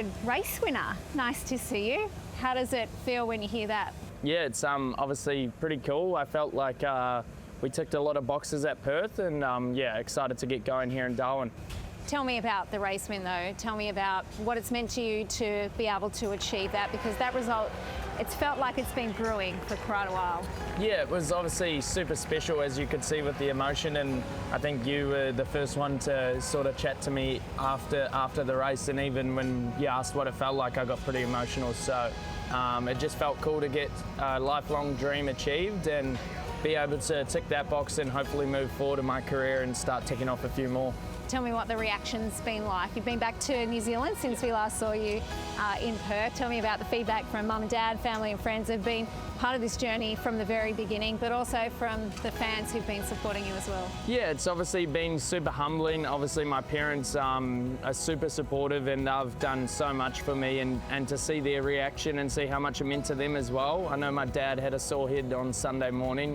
good. Race winner. Nice to see you. How does it feel when you hear that? Yeah, it's obviously pretty cool. I felt like we ticked a lot of boxes at Perth, and yeah, excited to get going here in Darwin. Tell me about the race win though. Tell me about what it's meant to you to be able to achieve that, because that result, it's felt like it's been brewing for quite a while. Yeah, it was obviously super special, as you could see with the emotion, and I think you were the first one to sort of chat to me after the race, and even when you asked what it felt like, I got pretty emotional. So it just felt cool to get a lifelong dream achieved and be able to tick that box and hopefully move forward in my career and start ticking off a few more. Tell me what the reaction's been like. You've been back to New Zealand since we last saw you in Perth. Tell me about the feedback from mum and dad, family and friends who've been part of this journey from the very beginning, but also from the fans who've been supporting you as well. Yeah, it's obviously been super humbling. Obviously my parents are super supportive and they've done so much for me, and to see their reaction and see how much it meant to them as well. I know my dad had a sore head on Sunday morning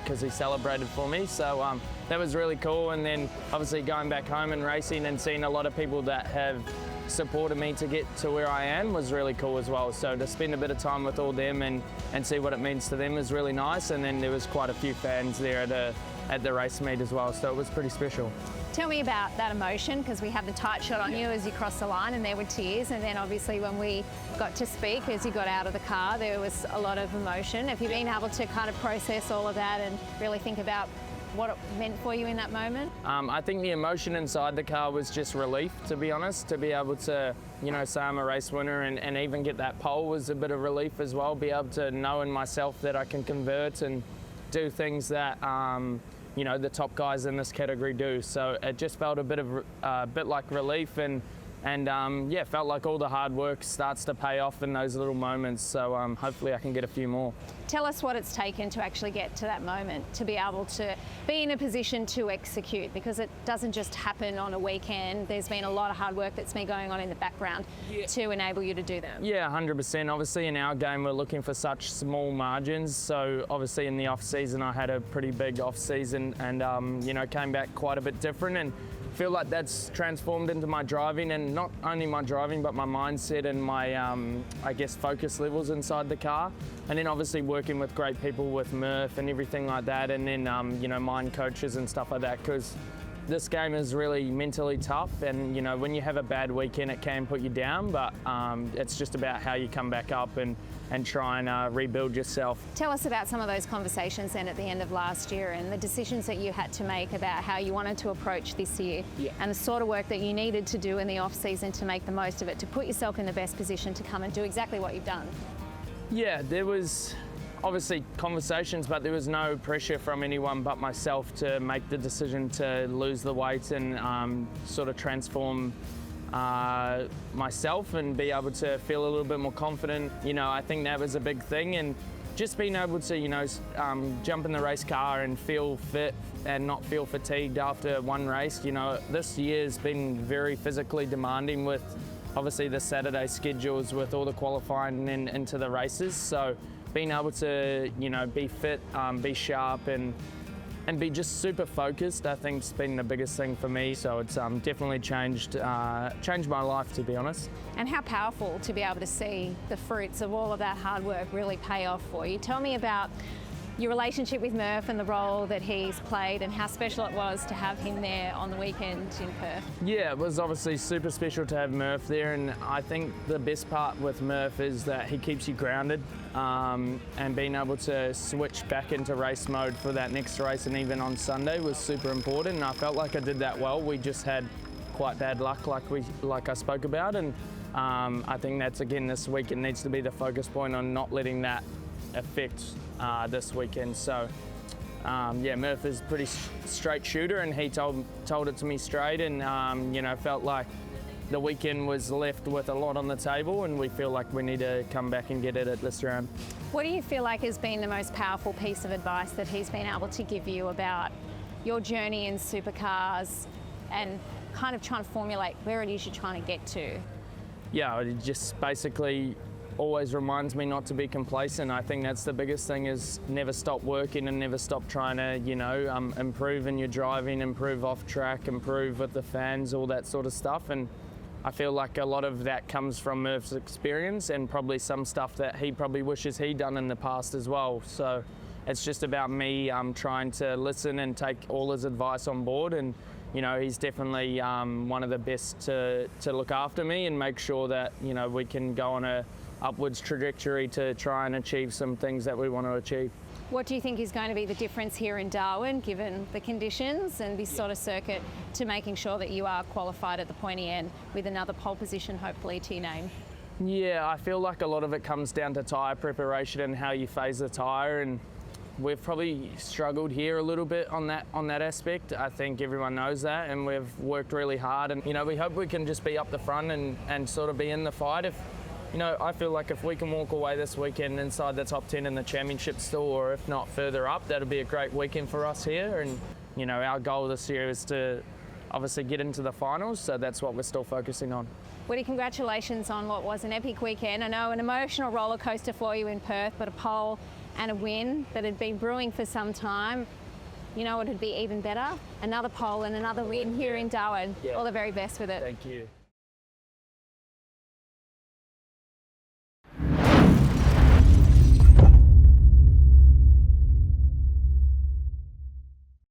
because he celebrated for me, so that was really cool. And then obviously going back home and racing and seeing a lot of people that have supported me to get to where I am was really cool as well. So to spend a bit of time with all them and see what it means to them is really nice. And then there was quite a few fans there at the race meet as well, so it was pretty special. Tell me about that emotion, because we had the tight shot on you as you crossed the line and there were tears, and then obviously when we got to speak as you got out of the car there was a lot of emotion. Have you been able to kind of process all of that and really think about what it meant for you in that moment? I think the emotion inside the car was just relief, to be honest. To be able to, you know, say I'm a race winner and even get that pole was a bit of relief as well. Be able to know in myself that I can convert and do things that, you know, the top guys in this category do. So it just felt a bit like relief, and yeah, felt like all the hard work starts to pay off in those little moments. So hopefully I can get a few more. Tell us what it's taken to actually get to that moment, to be able to be in a position to execute, because it doesn't just happen on a weekend. There's been a lot of hard work that's been going on in the background to enable you to do that. Yeah, 100%. Obviously in our game we're looking for such small margins. So obviously in the off season I had a pretty big off season and you know, came back quite a bit different, and feel like that's transformed into my driving, and not only my driving but my mindset and my I guess focus levels inside the car. And then obviously working with great people with Murf and everything like that, and then you know, mind coaches and stuff like that, because this game is really mentally tough, and you know, when you have a bad weekend it can put you down, but it's just about how you come back up and try and rebuild yourself. Tell us about some of those conversations then at the end of last year and the decisions that you had to make about how you wanted to approach this year, and the sort of work that you needed to do in the off season to make the most of it, to put yourself in the best position to come and do exactly what you've done. Yeah, there was obviously conversations, but there was no pressure from anyone but myself to make the decision to lose the weight and sort of transform myself and be able to feel a little bit more confident. You know, I think that was a big thing, and just being able to, you know, jump in the race car and feel fit and not feel fatigued after one race. You know, this year's been very physically demanding with obviously the Saturday schedules with all the qualifying and into the races. So being able to, you know, be fit, be sharp and be just super focused, I think has been the biggest thing for me. So it's definitely changed my life, to be honest. And how powerful to be able to see the fruits of all of that hard work really pay off for you. Tell me about your relationship with Murf and the role that he's played, and how special it was to have him there on the weekend in Perth. Yeah, it was obviously super special to have Murf there, and I think the best part with Murf is that he keeps you grounded, and being able to switch back into race mode for that next race and even on Sunday was super important, and I felt like I did that well. We just had quite bad luck like I spoke about, and I think that's, again, this week it needs to be the focus point on not letting that affect this weekend. So yeah, Murf is a pretty straight shooter, and he told it to me straight, and you know, felt like the weekend was left with a lot on the table, and we feel like we need to come back and get it at this round. What do you feel like has been the most powerful piece of advice that he's been able to give you about your journey in supercars and kind of trying to formulate where it is you're trying to get to? Yeah, it just basically always reminds me not to be complacent. I think that's the biggest thing, is never stop working and never stop trying to, you know, improve in your driving, improve off track, improve with the fans, all that sort of stuff. And I feel like a lot of that comes from Murf's experience and probably some stuff that he probably wishes he'd done in the past as well. So it's just about me trying to listen and take all his advice on board. And you know, he's definitely one of the best to look after me and make sure that, you know, we can go on a upwards trajectory to try and achieve some things that we want to achieve. What do you think is going to be the difference here in Darwin, given the conditions and this sort of circuit, to making sure that you are qualified at the pointy end with another pole position, hopefully, to your name? Yeah, I feel like a lot of it comes down to tyre preparation and how you phase the tyre, and we've probably struggled here a little bit on that aspect. I think everyone knows that, and we've worked really hard, and you know, we hope we can just be up the front and sort of be in the fight. If you know, I feel like if we can walk away this weekend inside the top 10 in the championship still, or if not further up, that'll be a great weekend for us here. And you know, our goal this year is to obviously get into the finals, so that's what we're still focusing on. Woody, congratulations on what was an epic weekend. I know an emotional roller coaster for you in Perth, but a pole and a win that had been brewing for some time. You know what would be even better? Another pole and another win here in Darwin. Yeah. All the very best with it. Thank you.